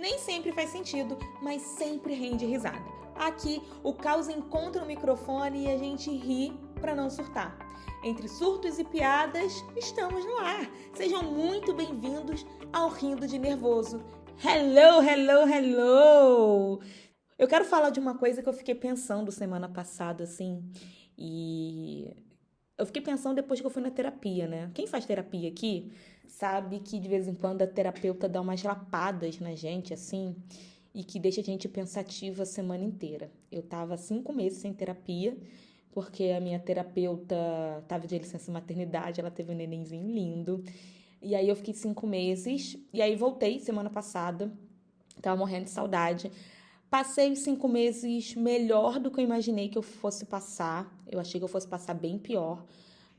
Nem sempre faz sentido, mas sempre rende risada. Aqui, o caos encontra o microfone e a gente ri para não surtar. Entre surtos e piadas, estamos no ar. Sejam muito bem-vindos ao Rindo de Nervoso. Hello, hello, hello! Eu quero falar de uma coisa que eu fiquei pensando semana passada, assim, e eu fiquei pensando depois que eu fui na terapia, né? Quem faz terapia aqui sabe que de vez em quando a terapeuta dá umas lapadas na gente, assim, e que deixa a gente pensativa a semana inteira. Eu tava 5 meses sem terapia, porque a minha terapeuta tava de licença maternidade, ela teve um nenenzinho lindo. E aí eu fiquei 5 meses, e aí voltei semana passada, tava morrendo de saudade. Passei os 5 meses melhor do que eu imaginei que eu fosse passar. Eu achei que eu fosse passar bem pior.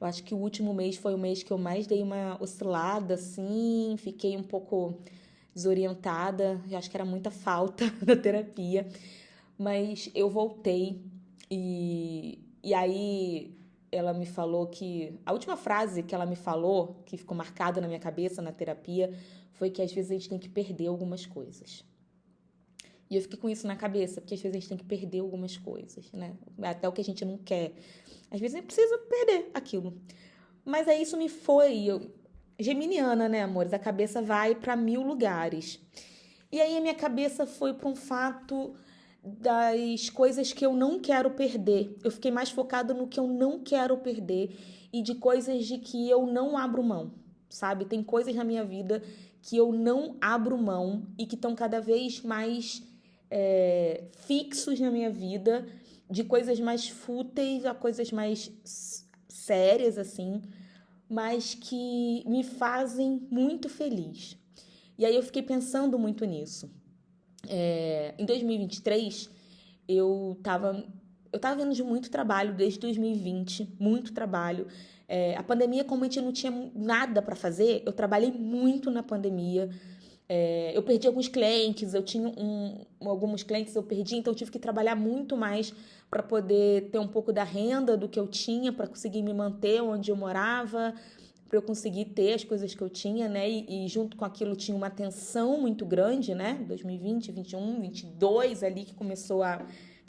Eu acho que o último mês foi o mês que eu mais dei uma oscilada, assim, fiquei um pouco desorientada. Eu acho que era muita falta da terapia. Mas eu voltei e aí ela me falou que... A última frase que ela me falou, que ficou marcada na minha cabeça na terapia, foi que às vezes a gente tem que perder algumas coisas. E eu fiquei com isso na cabeça, porque às vezes a gente tem que perder algumas coisas, né? Até o que a gente não quer. Às vezes a gente precisa perder aquilo. Mas aí isso me foi... Geminiana, né, amores? A cabeça vai para 1000 lugares. E aí a minha cabeça foi para um fato das coisas que eu não quero perder. Eu fiquei mais focada no que eu não quero perder e de coisas de que eu não abro mão, sabe? Tem coisas na minha vida que eu não abro mão e que estão cada vez mais fixos na minha vida, de coisas mais fúteis a coisas mais sérias, assim, mas que me fazem muito feliz. E aí eu fiquei pensando muito nisso. Em 2023, eu tava vindo de muito trabalho desde 2020, muito trabalho. A pandemia, como a gente não tinha nada para fazer, eu trabalhei muito na pandemia. Eu perdi alguns clientes, eu tinha alguns clientes eu perdi, então eu tive que trabalhar muito mais para poder ter um pouco da renda do que eu tinha, para conseguir me manter onde eu morava, para eu conseguir ter as coisas que eu tinha, né? E junto com aquilo tinha uma tensão muito grande, né? 2020, 21, 22 ali que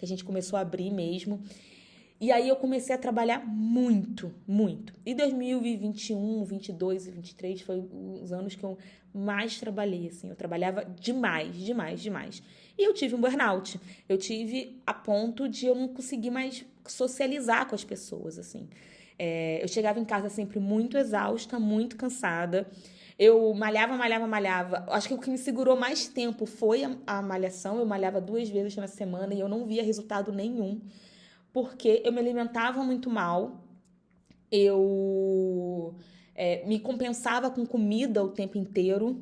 a gente começou a abrir mesmo. E aí eu comecei a trabalhar muito, muito. E 2021, 22 e 23 foi os anos que eu mais trabalhei, assim. Eu trabalhava demais, demais, demais. E eu tive um burnout. Eu tive a ponto de eu não conseguir mais socializar com as pessoas, assim. Eu chegava em casa sempre muito exausta, muito cansada. Eu malhava. Acho que o que me segurou mais tempo foi a malhação. Eu malhava 2 vezes na semana e eu não via resultado nenhum. Porque eu me alimentava muito mal, eu me compensava com comida o tempo inteiro,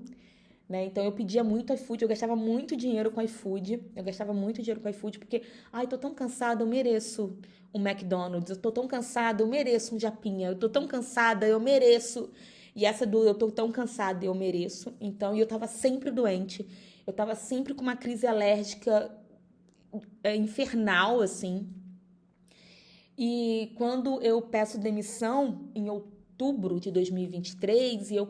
né? Então eu pedia muito iFood, eu gastava muito dinheiro com iFood, porque, ai, tô tão cansada, eu mereço um McDonald's, eu tô tão cansada, eu mereço um Japinha, eu tô tão cansada, eu mereço. E essa do eu tô tão cansada, eu mereço. Então, eu tava sempre doente, eu tava sempre com uma crise alérgica infernal, assim. E quando eu peço demissão em outubro de 2023 e eu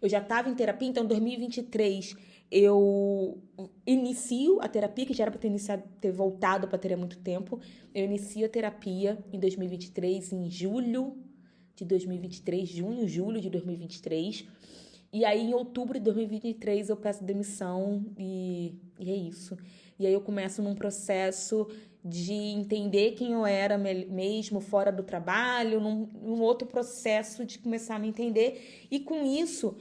já estava em terapia, então em 2023 eu inicio a terapia, que já era para ter voltado para ter há muito tempo. Eu inicio a terapia em 2023, em julho de 2023, julho de 2023. E aí, em outubro de 2023, eu peço demissão e é isso. E aí eu começo num processo de entender quem eu era mesmo fora do trabalho, num outro processo de começar a me entender. E com isso,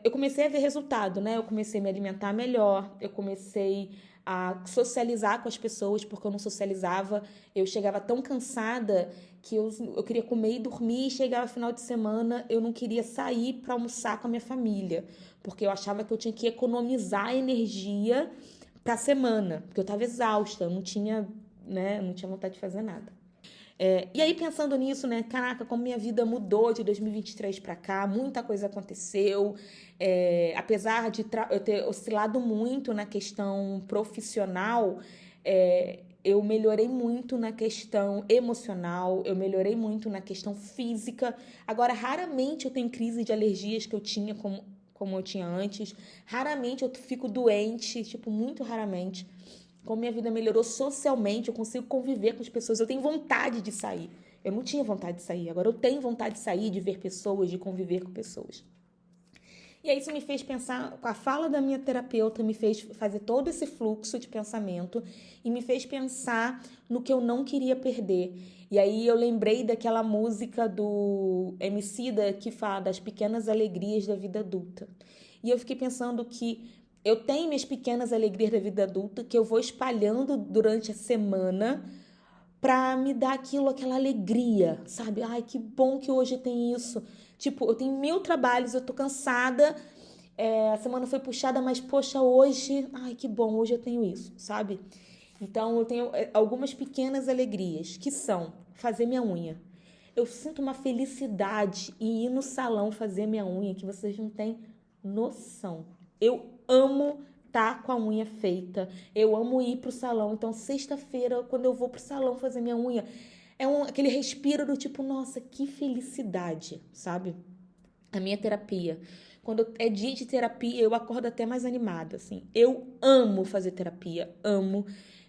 eu comecei a ver resultado, né? Eu comecei a me alimentar melhor, eu comecei a socializar com as pessoas, porque eu não socializava. Eu chegava tão cansada que eu queria comer e dormir, e chegava final de semana, eu não queria sair para almoçar com a minha família, porque eu achava que eu tinha que economizar energia para a semana, porque eu estava exausta, eu não tinha, né, não tinha vontade de fazer nada. E aí, pensando nisso, né? Caraca, como minha vida mudou de 2023 para cá, muita coisa aconteceu. Apesar de eu ter oscilado muito na questão profissional, eu melhorei muito na questão emocional, eu melhorei muito na questão física. Agora, raramente eu tenho crise de alergias que eu tinha como eu tinha antes. Raramente eu fico doente, tipo, muito raramente. Como minha vida melhorou socialmente, eu consigo conviver com as pessoas. Eu tenho vontade de sair. Eu não tinha vontade de sair, agora eu tenho vontade de sair, de ver pessoas, de conviver com pessoas. E aí isso me fez pensar, a fala da minha terapeuta me fez fazer todo esse fluxo de pensamento e me fez pensar no que eu não queria perder. E aí eu lembrei daquela música do Emicida que fala das pequenas alegrias da vida adulta. E eu fiquei pensando que eu tenho minhas pequenas alegrias da vida adulta que eu vou espalhando durante a semana pra me dar aquela alegria, sabe? Ai, que bom que hoje tem isso. Tipo, eu tenho 1000 trabalhos, eu tô cansada, a semana foi puxada, mas poxa, hoje, ai, que bom, hoje eu tenho isso, sabe? Então, eu tenho algumas pequenas alegrias, que são fazer minha unha. Eu sinto uma felicidade em ir no salão fazer minha unha, que vocês não têm noção. Eu amo estar com a unha feita. Eu amo ir pro salão. Então, sexta-feira, quando eu vou pro salão fazer minha unha, aquele respiro do tipo, nossa, que felicidade, sabe? A minha terapia. Quando é dia de terapia, eu acordo até mais animada, assim. Eu amo fazer terapia, amo.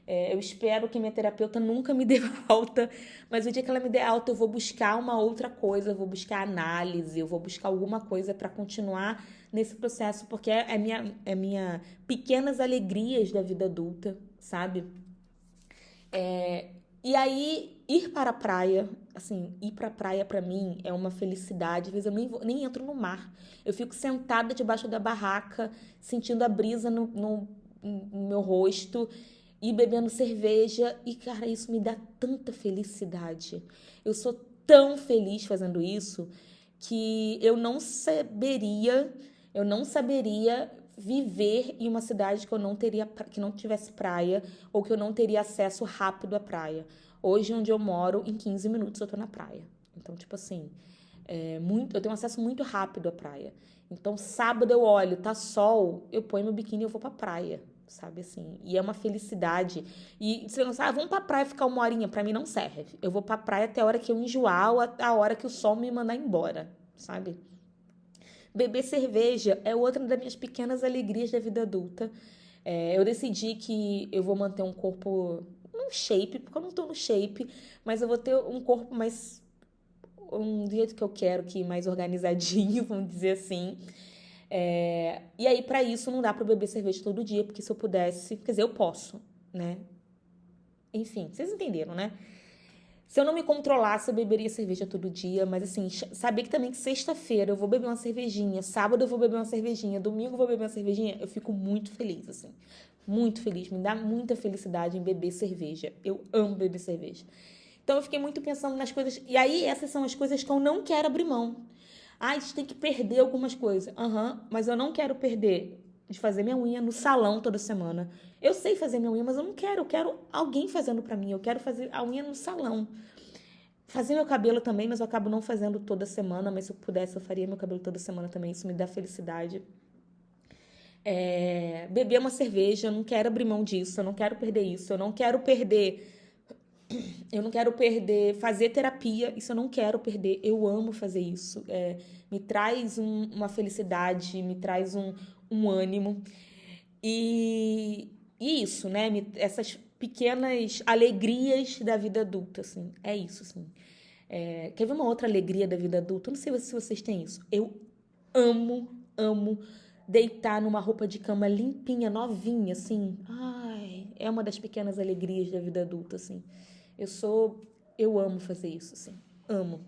Eu espero que minha terapeuta nunca me dê alta, mas o dia que ela me der alta, eu vou buscar uma outra coisa, eu vou buscar análise, eu vou buscar alguma coisa para continuar nesse processo, porque é minha pequenas alegrias da vida adulta, sabe? E aí, ir para a praia, assim, ir para a praia para mim é uma felicidade. Às vezes eu nem entro no mar. Eu fico sentada debaixo da barraca, sentindo a brisa no meu rosto e bebendo cerveja. E, cara, isso me dá tanta felicidade. Eu sou tão feliz fazendo isso que eu não saberia viver em uma cidade que não tivesse praia ou que eu não teria acesso rápido à praia. Hoje, onde eu moro, em 15 minutos eu tô na praia. Então, tipo assim, eu tenho acesso muito rápido à praia. Então, sábado eu olho, tá sol, eu ponho meu biquíni e eu vou pra praia, sabe assim? E é uma felicidade. E você não sabe, vamos pra praia ficar 1 horinha, pra mim não serve. Eu vou pra praia até a hora que eu enjoar ou até a hora que o sol me mandar embora, sabe? Beber cerveja é outra das minhas pequenas alegrias da vida adulta. Eu decidi que eu vou manter um corpo num shape, porque eu não tô no shape, mas eu vou ter um corpo mais do jeito que eu quero, que mais organizadinho, vamos dizer assim. E aí, pra isso, não dá pra beber cerveja todo dia, porque se eu pudesse, quer dizer, eu posso, né? Enfim, vocês entenderam, né? Se eu não me controlasse, eu beberia cerveja todo dia, mas assim, saber que também que sexta-feira eu vou beber uma cervejinha, sábado eu vou beber uma cervejinha, domingo eu vou beber uma cervejinha, eu fico muito feliz, assim. Muito feliz, me dá muita felicidade em beber cerveja. Eu amo beber cerveja. Então eu fiquei muito pensando nas coisas, e aí essas são as coisas que eu não quero abrir mão. Ah, a gente tem que perder algumas coisas. Mas eu não quero perder de fazer minha unha no salão toda semana. Eu sei fazer minha unha, mas eu não quero. Eu quero alguém fazendo pra mim. Eu quero fazer a unha no salão. Fazer meu cabelo também, mas eu acabo não fazendo toda semana. Mas se eu pudesse, eu faria meu cabelo toda semana também. Isso me dá felicidade. Beber uma cerveja, eu não quero abrir mão disso. Eu não quero perder isso. Eu não quero perder fazer terapia, isso eu não quero perder, eu amo fazer isso, me traz uma felicidade, me traz um ânimo, e isso, né, essas pequenas alegrias da vida adulta, assim, é isso, assim. Quer ver uma outra alegria da vida adulta? Eu não sei se vocês têm isso, eu amo deitar numa roupa de cama limpinha, novinha, assim, é uma das pequenas alegrias da vida adulta, assim. Eu amo fazer isso, assim, amo.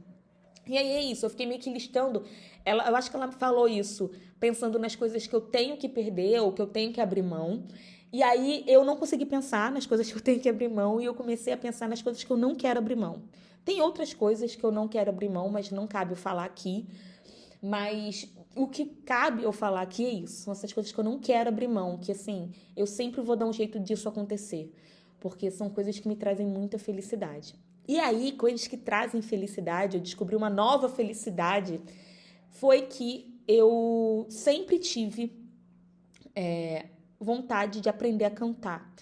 E aí é isso, eu fiquei meio que listando, eu acho que ela falou isso, pensando nas coisas que eu tenho que perder ou que eu tenho que abrir mão, e aí eu não consegui pensar nas coisas que eu tenho que abrir mão e eu comecei a pensar nas coisas que eu não quero abrir mão. Tem outras coisas que eu não quero abrir mão, mas não cabe eu falar aqui, mas o que cabe eu falar aqui é isso, são essas coisas que eu não quero abrir mão, que assim, eu sempre vou dar um jeito disso acontecer, porque são coisas que me trazem muita felicidade. E aí, coisas que trazem felicidade, eu descobri uma nova felicidade, foi que eu sempre tive vontade de aprender a cantar.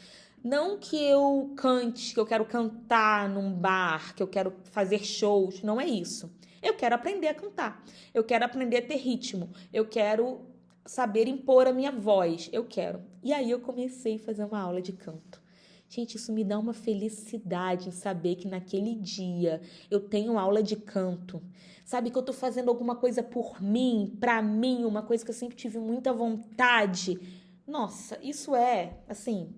Não que eu cante, que eu quero cantar num bar, que eu quero fazer shows, não é isso. Eu quero aprender a cantar, eu quero aprender a ter ritmo, eu quero saber impor a minha voz. Eu quero. E aí eu comecei a fazer uma aula de canto. Gente, isso me dá uma felicidade em saber que naquele dia eu tenho aula de canto. Sabe, que eu tô fazendo alguma coisa por mim, pra mim, uma coisa que eu sempre tive muita vontade. Nossa, isso é, assim,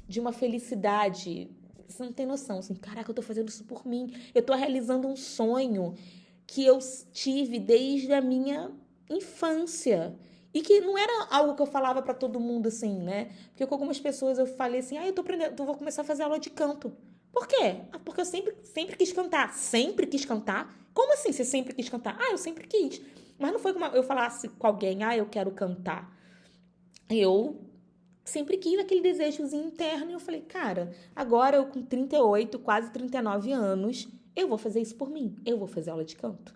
de uma felicidade. Você não tem noção, assim, caraca, eu tô fazendo isso por mim. Eu tô realizando um sonho que eu tive desde a minha infância. E que não era algo que eu falava pra todo mundo assim, né? Porque com algumas pessoas eu falei assim, eu tô aprendendo, eu vou começar a fazer aula de canto. Por quê? Porque eu sempre quis cantar. Sempre quis cantar? Como assim você sempre quis cantar? Eu sempre quis. Mas não foi como eu falasse com alguém, eu quero cantar. Eu sempre quis aquele desejozinho interno e eu falei, cara, agora eu com 38, quase 39 anos, eu vou fazer isso por mim. Eu vou fazer aula de canto.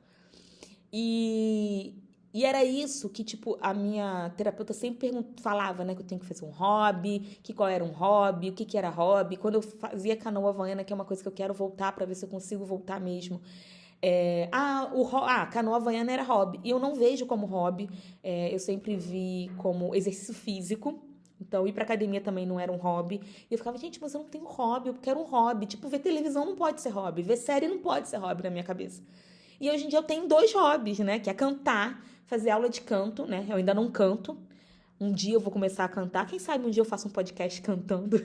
E era isso que, tipo, a minha terapeuta sempre falava, né? Que eu tenho que fazer um hobby, que qual era um hobby, o que era hobby. Quando eu fazia canoa havaiana, que é uma coisa que eu quero voltar pra ver se eu consigo voltar mesmo. Canoa havaiana era hobby. E eu não vejo como hobby. Eu sempre vi como exercício físico. Então, ir pra academia também não era um hobby. E eu ficava, gente, mas eu não tenho hobby, eu quero um hobby. Tipo, ver televisão não pode ser hobby. Ver série não pode ser hobby na minha cabeça. E hoje em dia eu tenho 2 hobbies, né? Que é cantar, fazer aula de canto, né? Eu ainda não canto. Um dia eu vou começar a cantar. Quem sabe um dia eu faço um podcast cantando.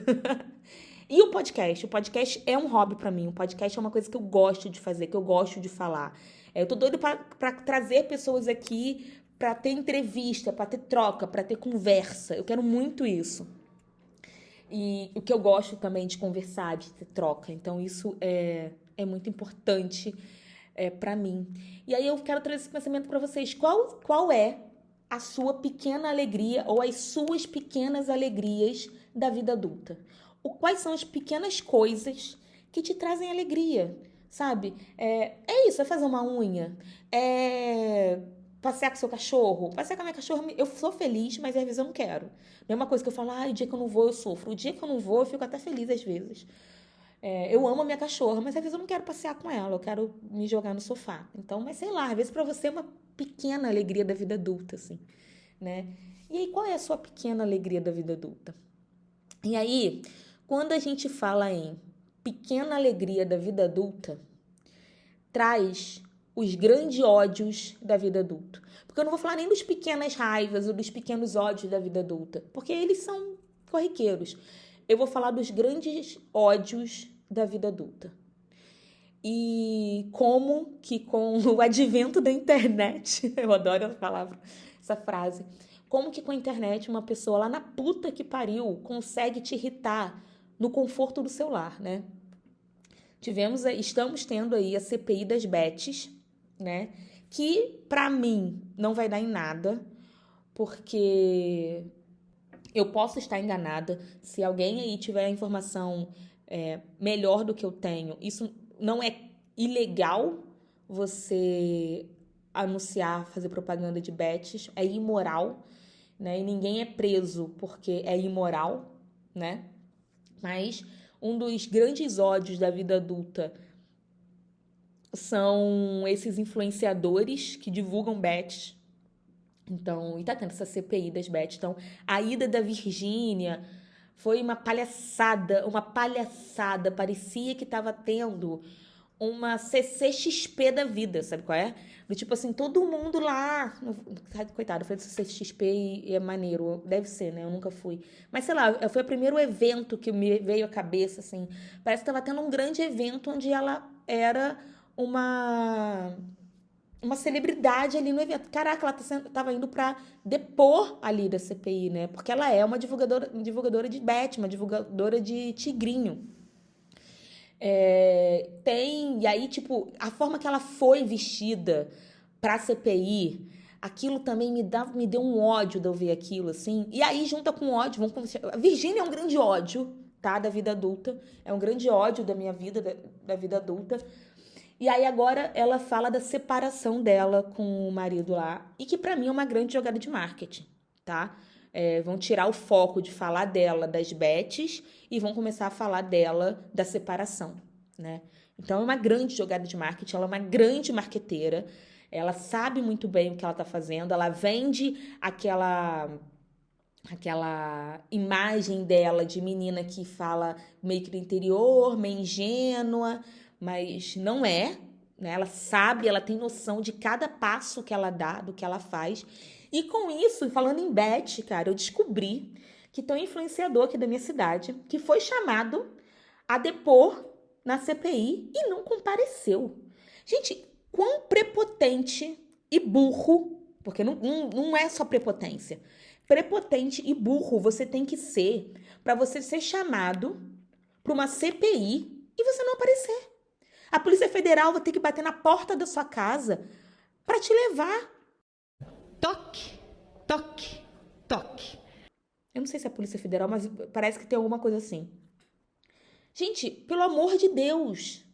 E o podcast? O podcast é um hobby pra mim. O podcast é uma coisa que eu gosto de fazer, que eu gosto de falar. Eu tô doida pra trazer pessoas aqui pra ter entrevista, pra ter troca, pra ter conversa. Eu quero muito isso. E o que eu gosto também de conversar, de ter troca. Então isso é muito importante pra mim. E aí eu quero trazer esse pensamento pra vocês. Qual é a sua pequena alegria ou as suas pequenas alegrias da vida adulta? Quais são as pequenas coisas que te trazem alegria, sabe? É isso, é fazer uma unha, é passear com seu cachorro. Passear com a minha cachorra, eu sou feliz, mas às vezes eu não quero. Não é uma coisa que eu falo, o dia que eu não vou, eu sofro. O dia que eu não vou, eu fico até feliz às vezes. Eu amo a minha cachorra, mas às vezes eu não quero passear com ela, eu quero me jogar no sofá. Então, mas sei lá, às vezes pra você é uma pequena alegria da vida adulta, assim, né? E aí, qual é a sua pequena alegria da vida adulta? E aí, quando a gente fala em pequena alegria da vida adulta, traz os grandes ódios da vida adulta. Porque eu não vou falar nem dos pequenas raivas ou dos pequenos ódios da vida adulta, porque eles são corriqueiros. Eu vou falar dos grandes ódios da vida adulta. E como que com o advento da internet, eu adoro essa palavra, essa frase, como que com a internet uma pessoa lá na puta que pariu consegue te irritar no conforto do seu lar, né? Estamos tendo aí a CPI das bets, né? Que pra mim não vai dar em nada, porque eu posso estar enganada. Se alguém aí tiver a informação melhor do que eu tenho, isso não é ilegal você anunciar, fazer propaganda de bets, é imoral, né? E ninguém é preso porque é imoral, né? Mas um dos grandes ódios da vida adulta são esses influenciadores que divulgam bets. Então, e tá tendo essa CPI das bets. Então, a ida da Virgínia foi uma palhaçada. Parecia que tava tendo uma CCXP da vida, sabe qual é? Do tipo assim, todo mundo lá... Coitado, foi do CCXP e é maneiro. Deve ser, né? Eu nunca fui. Mas, sei lá, foi o primeiro evento que me veio à cabeça, assim. Parece que tava tendo um grande evento onde ela era uma celebridade ali no evento. Caraca, ela tava indo pra depor ali da CPI, né? Porque ela é uma divulgadora de bet, uma divulgadora de tigrinho. E aí, tipo, a forma que ela foi vestida pra CPI, aquilo também me deu um ódio de eu ver aquilo, assim. E aí, junta com ódio, a Virgínia é um grande ódio, tá? Da vida adulta. É um grande ódio da minha vida, da vida adulta. E aí agora ela fala da separação dela com o marido lá, e que pra mim é uma grande jogada de marketing, tá? Vão tirar o foco de falar dela das bets e vão começar a falar dela da separação, né? Então é uma grande jogada de marketing, ela é uma grande marqueteira. Ela sabe muito bem o que ela tá fazendo, ela vende aquela imagem dela de menina que fala meio que do interior, meio ingênua, mas não é, né? Ela sabe, ela tem noção de cada passo que ela dá, do que ela faz. E com isso, falando em Beth, cara, eu descobri que tem um influenciador aqui da minha cidade que foi chamado a depor na CPI e não compareceu. Gente, quão prepotente e burro, porque não é só prepotência, prepotente e burro você tem que ser para você ser chamado para uma CPI e você não aparecer. A Polícia Federal vai ter que bater na porta da sua casa para te levar. Toque, toque, toque. Eu não sei se é a Polícia Federal, mas parece que tem alguma coisa assim. Gente, pelo amor de Deus,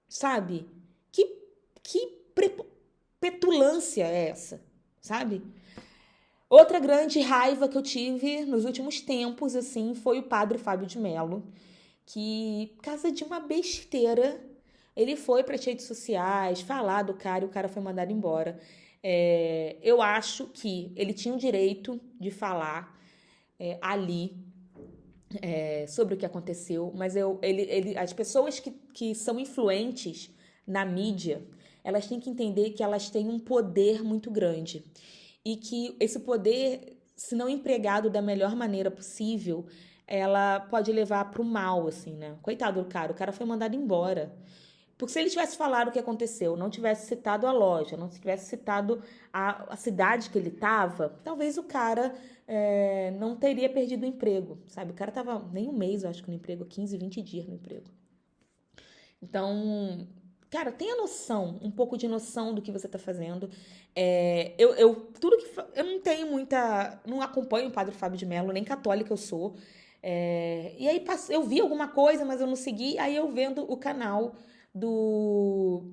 sabe? Que petulância é essa, sabe? Outra grande raiva que eu tive nos últimos tempos, assim, foi o padre Fábio de Mello, que, por causa de uma besteira, ele foi para as redes sociais falar do cara e o cara foi mandado embora. Eu acho que ele tinha o direito de falar ali sobre o que aconteceu, mas as pessoas que são influentes na mídia, elas têm que entender que elas têm um poder muito grande e que esse poder, se não empregado da melhor maneira possível, ela pode levar para o mal, assim, né? Coitado do cara, o cara foi mandado embora. Porque se ele tivesse falado o que aconteceu, não tivesse citado a loja, não tivesse citado a cidade que ele estava, talvez o cara não teria perdido o emprego, sabe? O cara tava nem um mês, eu acho, no emprego, 15, 20 dias no emprego. Então, cara, tenha noção, um pouco de noção do que você tá fazendo. Eu não tenho muita, não acompanho o Padre Fábio de Mello, nem católica eu sou. E aí eu vi alguma coisa, mas eu não segui. Aí eu vendo o canal do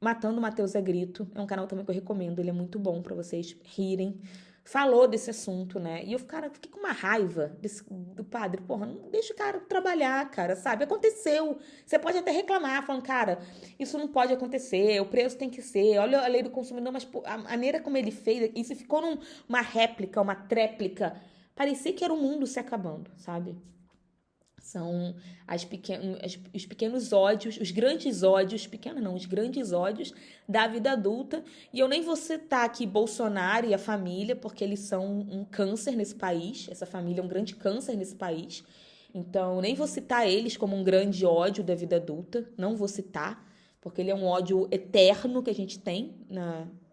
Matando Matheus a Grito. É um canal também que eu recomendo, ele é muito bom pra vocês rirem. Falou desse assunto, né? E cara, fiquei com uma raiva do padre. Porra, não deixa o cara trabalhar, cara, sabe? Aconteceu. Você pode até reclamar, falando, cara, isso não pode acontecer, o preço tem que ser, olha a lei do consumidor, mas a maneira como ele fez, isso ficou numa réplica, uma tréplica. Parecia que era o mundo se acabando, sabe? São os pequenos ódios, os grandes ódios, pequenos não, os grandes ódios da vida adulta. E eu nem vou citar aqui Bolsonaro e a família, porque eles são um câncer nesse país. Essa família é um grande câncer nesse país. Então, nem vou citar eles como um grande ódio da vida adulta. Não vou citar, porque ele é um ódio eterno que a gente tem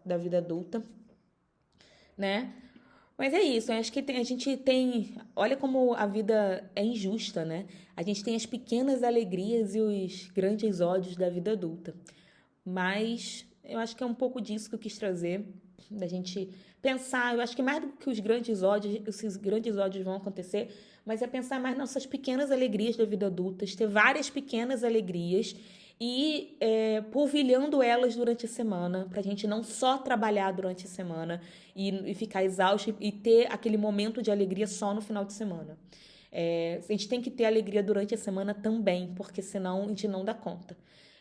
da vida adulta, né? Mas é isso, eu acho que a gente tem. Olha como a vida é injusta, né? A gente tem as pequenas alegrias e os grandes ódios da vida adulta. Mas eu acho que é um pouco disso que eu quis trazer, da gente pensar. Eu acho que mais do que os grandes ódios, esses grandes ódios vão acontecer, mas é pensar mais nas nossas pequenas alegrias da vida adulta, ter várias pequenas alegrias e polvilhando elas durante a semana, pra gente não só trabalhar durante a semana e ficar exausto e ter aquele momento de alegria só no final de semana. A gente tem que ter alegria durante a semana também, porque senão a gente não dá conta.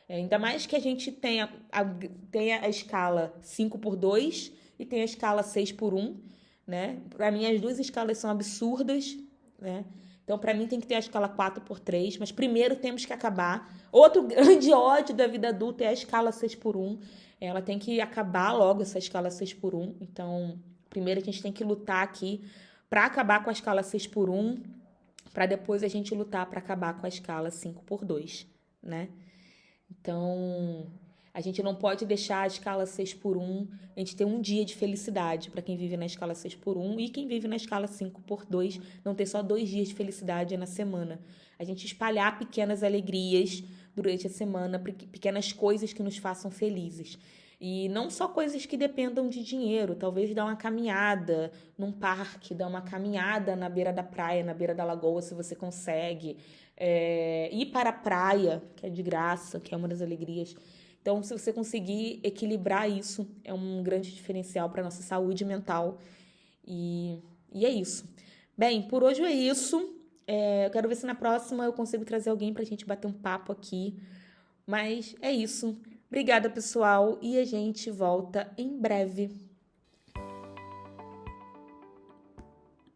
Ainda mais que a gente tenha a escala 5x2 e tem a escala 6x1, né? Pra mim, as duas escalas são absurdas, né? Então, para mim, tem que ter a escala 4x3, mas primeiro temos que acabar. Outro grande ódio da vida adulta é a escala 6x1. Ela tem que acabar logo, essa escala 6x1. Então, primeiro a gente tem que lutar aqui para acabar com a escala 6x1, para depois a gente lutar para acabar com a escala 5x2, né? Então, a gente não pode deixar a escala 6x1, a gente ter um dia de felicidade para quem vive na escala 6x1 e quem vive na escala 5x2 não ter só 2 dias de felicidade na semana. A gente espalhar pequenas alegrias durante a semana, pequenas coisas que nos façam felizes. E não só coisas que dependam de dinheiro, talvez dar uma caminhada num parque, dar uma caminhada na beira da praia, na beira da lagoa, se você consegue. Ir para a praia, que é de graça, que é uma das alegrias. Então, se você conseguir equilibrar isso, é um grande diferencial para a nossa saúde mental. E é isso. Bem, por hoje é isso. Eu quero ver se na próxima eu consigo trazer alguém para a gente bater um papo aqui. Mas é isso. Obrigada, pessoal, e a gente volta em breve.